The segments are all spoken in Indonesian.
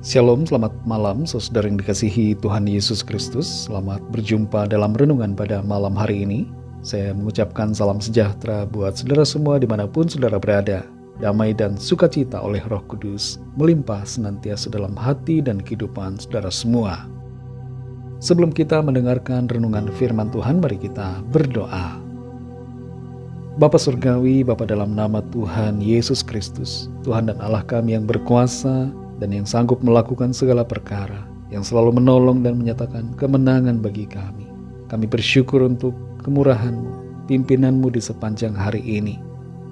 Shalom, selamat malam saudara yang dikasihi Tuhan Yesus Kristus. Selamat berjumpa dalam renungan pada malam hari ini. Saya mengucapkan salam sejahtera buat saudara semua dimanapun saudara berada. Damai dan sukacita oleh Roh Kudus melimpah senantiasa dalam hati dan kehidupan saudara semua. Sebelum kita mendengarkan renungan firman Tuhan, mari kita berdoa. Bapa Surgawi, Bapa dalam nama Tuhan Yesus Kristus, Tuhan dan Allah kami yang berkuasa dan yang sanggup melakukan segala perkara, yang selalu menolong dan menyatakan kemenangan bagi kami. Kami bersyukur untuk kemurahan-Mu, pimpinan-Mu di sepanjang hari ini.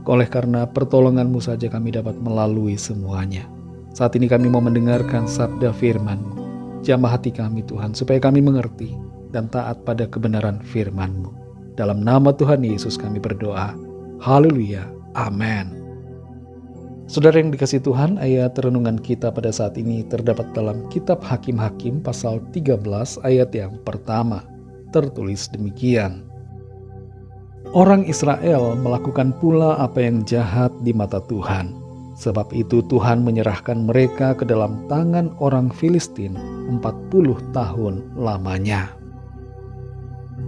Oleh karena pertolongan-Mu saja kami dapat melalui semuanya. Saat ini kami mau mendengarkan sabda firman-Mu. Jamah hati kami Tuhan, supaya kami mengerti dan taat pada kebenaran firman-Mu. Dalam nama Tuhan Yesus kami berdoa. Haleluya. Amin. Saudara yang dikasihi Tuhan, ayat renungan kita pada saat ini terdapat dalam kitab Hakim-Hakim pasal 13 ayat yang pertama. Tertulis demikian. Orang Israel melakukan pula apa yang jahat di mata Tuhan. Sebab itu Tuhan menyerahkan mereka ke dalam tangan orang Filistin 40 tahun lamanya.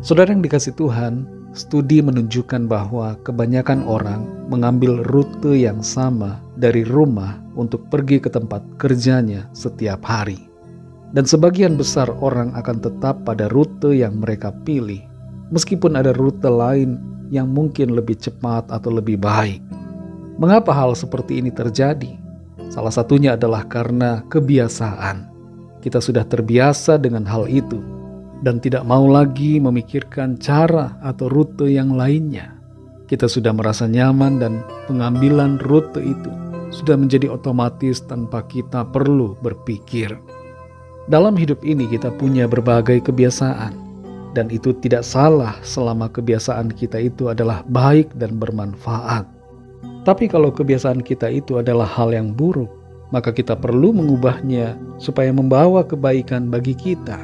Saudara yang dikasihi Tuhan, studi menunjukkan bahwa kebanyakan orang mengambil rute yang sama dari rumah untuk pergi ke tempat kerjanya setiap hari. Dan sebagian besar orang akan tetap pada rute yang mereka pilih, meskipun ada rute lain yang mungkin lebih cepat atau lebih baik. Mengapa hal seperti ini terjadi? Salah satunya adalah karena kebiasaan. Kita sudah terbiasa dengan hal itu dan tidak mau lagi memikirkan cara atau rute yang lainnya. Kita sudah merasa nyaman dan pengambilan rute itu sudah menjadi otomatis tanpa kita perlu berpikir. Dalam hidup ini kita punya berbagai kebiasaan, dan itu tidak salah selama kebiasaan kita itu adalah baik dan bermanfaat. Tapi kalau kebiasaan kita itu adalah hal yang buruk, maka kita perlu mengubahnya supaya membawa kebaikan bagi kita.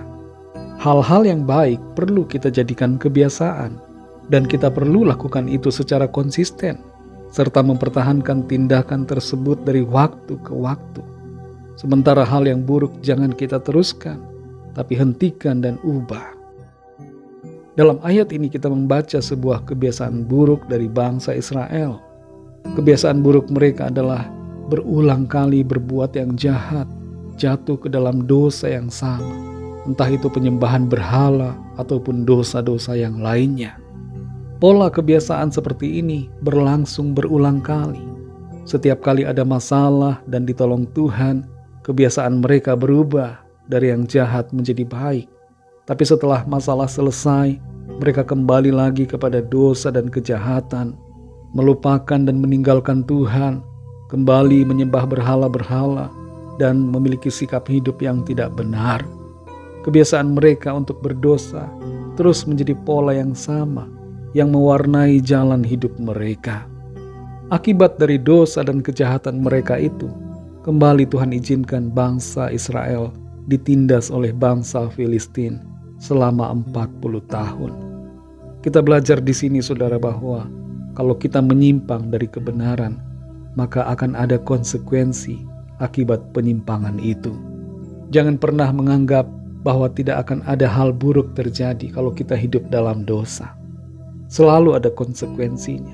Hal-hal yang baik perlu kita jadikan kebiasaan, dan kita perlu lakukan itu secara konsisten, serta mempertahankan tindakan tersebut dari waktu ke waktu. Sementara hal yang buruk jangan kita teruskan, tapi hentikan dan ubah. Dalam ayat ini kita membaca sebuah kebiasaan buruk dari bangsa Israel. Kebiasaan buruk mereka adalah berulang kali berbuat yang jahat, jatuh ke dalam dosa yang sama. Entah itu penyembahan berhala ataupun dosa-dosa yang lainnya. Pola kebiasaan seperti ini berlangsung berulang kali. Setiap kali ada masalah dan ditolong Tuhan, kebiasaan mereka berubah dari yang jahat menjadi baik. Tapi setelah masalah selesai, mereka kembali lagi kepada dosa dan kejahatan, melupakan dan meninggalkan Tuhan, kembali menyembah berhala-berhala, dan memiliki sikap hidup yang tidak benar. Kebiasaan mereka untuk berdosa terus menjadi pola yang sama yang mewarnai jalan hidup mereka. Akibat dari dosa dan kejahatan mereka itu, kembali Tuhan izinkan bangsa Israel ditindas oleh bangsa Filistin selama 40 tahun. Kita belajar di sini saudara bahwa kalau kita menyimpang dari kebenaran, maka akan ada konsekuensi akibat penyimpangan itu. Jangan pernah menganggap bahwa tidak akan ada hal buruk terjadi kalau kita hidup dalam dosa. Selalu ada konsekuensinya.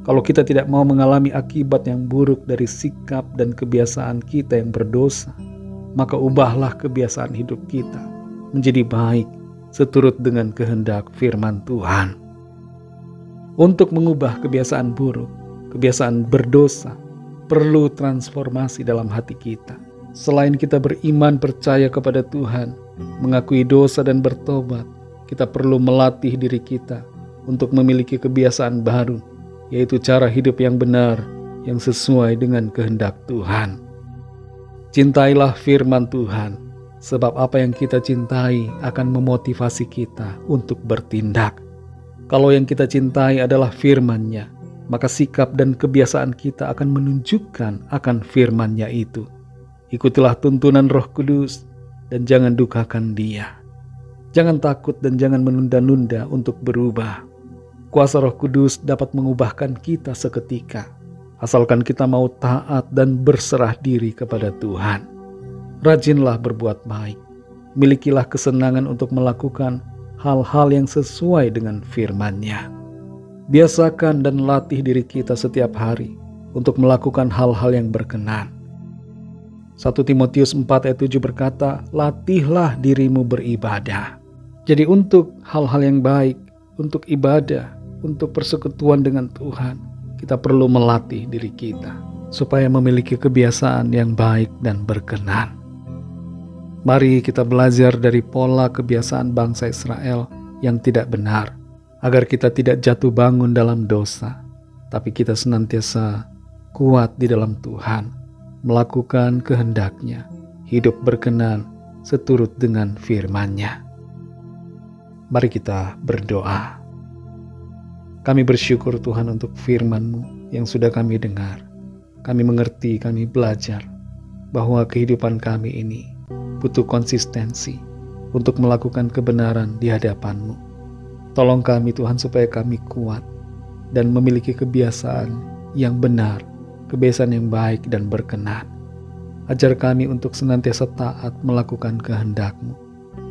Kalau kita tidak mau mengalami akibat yang buruk dari sikap dan kebiasaan kita yang berdosa, maka ubahlah kebiasaan hidup kita menjadi baik seturut dengan kehendak firman Tuhan. Untuk mengubah kebiasaan buruk, kebiasaan berdosa, perlu transformasi dalam hati kita. Selain kita beriman percaya kepada Tuhan, mengakui dosa dan bertobat, kita perlu melatih diri kita untuk memiliki kebiasaan baru, yaitu cara hidup yang benar, yang sesuai dengan kehendak Tuhan. Cintailah firman Tuhan, sebab apa yang kita cintai akan memotivasi kita untuk bertindak. Kalau yang kita cintai adalah firman-Nya, maka sikap dan kebiasaan kita akan menunjukkan akan firman-Nya itu. Ikutilah tuntunan Roh Kudus dan jangan dukakan Dia. Jangan takut dan jangan menunda-nunda untuk berubah. Kuasa Roh Kudus dapat mengubahkan kita seketika, asalkan kita mau taat dan berserah diri kepada Tuhan. Rajinlah berbuat baik. Milikilah kesenangan untuk melakukan hal-hal yang sesuai dengan firman-Nya. Biasakan dan latih diri kita setiap hari untuk melakukan hal-hal yang berkenan. 1 Timotius 4 ayat 7 berkata, latihlah dirimu beribadah. Jadi untuk hal-hal yang baik, untuk ibadah, untuk persekutuan dengan Tuhan, kita perlu melatih diri kita supaya memiliki kebiasaan yang baik dan berkenan. Mari kita belajar dari pola kebiasaan bangsa Israel yang tidak benar, agar kita tidak jatuh bangun dalam dosa, tapi kita senantiasa kuat di dalam Tuhan, melakukan kehendak-Nya, hidup berkenan seturut dengan firman-Nya. Mari kita berdoa. Kami bersyukur Tuhan untuk firman-Mu yang sudah kami dengar. Kami mengerti, kami belajar bahwa kehidupan kami ini butuh konsistensi untuk melakukan kebenaran di hadapan-Mu. Tolong kami Tuhan supaya kami kuat dan memiliki kebiasaan yang benar, kebiasaan yang baik dan berkenan. Ajar kami untuk senantiasa taat melakukan kehendak-Mu,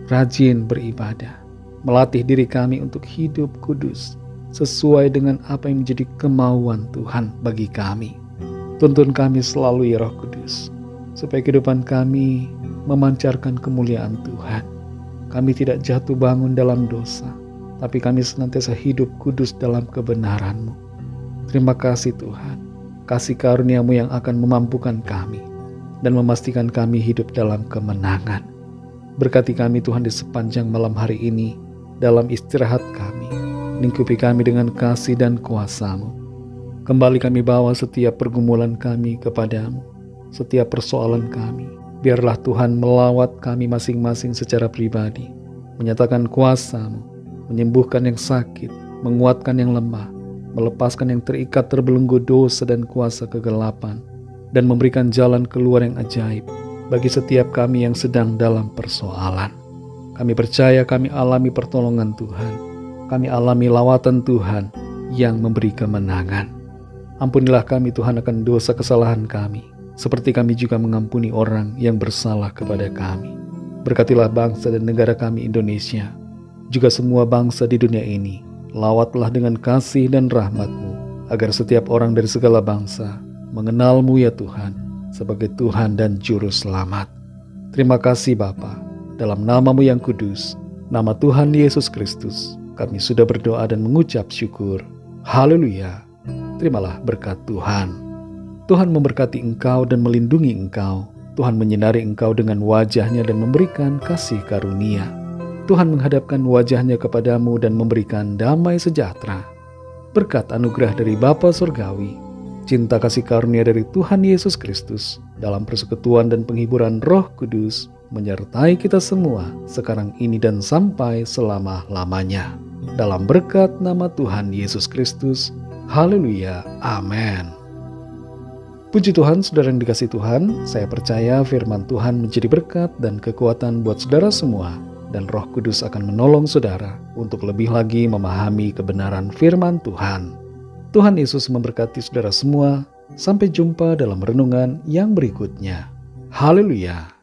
rajin beribadah, melatih diri kami untuk hidup kudus, sesuai dengan apa yang menjadi kemauan Tuhan bagi kami. Tuntun kami selalu ya Roh Kudus, supaya kehidupan kami memancarkan kemuliaan Tuhan. Kami tidak jatuh bangun dalam dosa, tapi kami senantiasa hidup kudus dalam kebenaran-Mu. Terima kasih Tuhan, kasih karunia-Mu yang akan memampukan kami dan memastikan kami hidup dalam kemenangan. Berkati kami Tuhan di sepanjang malam hari ini, dalam istirahat kami, lingkupi kami dengan kasih dan kuasa-Mu. Kembali kami bawa setiap pergumulan kami kepadamu, setiap persoalan kami. Biarlah Tuhan melawat kami masing-masing secara pribadi, menyatakan kuasa-Mu, menyembuhkan yang sakit, menguatkan yang lemah, melepaskan yang terikat terbelenggu dosa dan kuasa kegelapan, dan memberikan jalan keluar yang ajaib bagi setiap kami yang sedang dalam persoalan. Kami percaya kami alami pertolongan Tuhan, kami alami lawatan Tuhan yang memberi kemenangan. Ampunilah kami Tuhan akan dosa kesalahan kami, seperti kami juga mengampuni orang yang bersalah kepada kami. Berkatilah bangsa dan negara kami Indonesia, juga semua bangsa di dunia ini. Lawatlah dengan kasih dan rahmat-Mu, agar setiap orang dari segala bangsa mengenal-Mu ya Tuhan, sebagai Tuhan dan Juru Selamat. Terima kasih Bapa, dalam nama-Mu yang kudus, nama Tuhan Yesus Kristus, kami sudah berdoa dan mengucap syukur. Haleluya. Terimalah berkat Tuhan. Tuhan memberkati engkau dan melindungi engkau. Tuhan menyinari engkau dengan wajah-Nya dan memberikan kasih karunia. Tuhan menghadapkan wajah-Nya kepadamu dan memberikan damai sejahtera. Berkat anugerah dari Bapa Surgawi, cinta kasih karunia dari Tuhan Yesus Kristus, dalam persekutuan dan penghiburan Roh Kudus, menyertai kita semua sekarang ini dan sampai selama-lamanya. Dalam berkat nama Tuhan Yesus Kristus. Haleluya. Amin. Puji Tuhan, saudara yang dikasihi Tuhan, saya percaya firman Tuhan menjadi berkat dan kekuatan buat saudara semua, dan Roh Kudus akan menolong saudara untuk lebih lagi memahami kebenaran firman Tuhan. Tuhan Yesus memberkati saudara semua. Sampai jumpa dalam renungan yang berikutnya. Haleluya.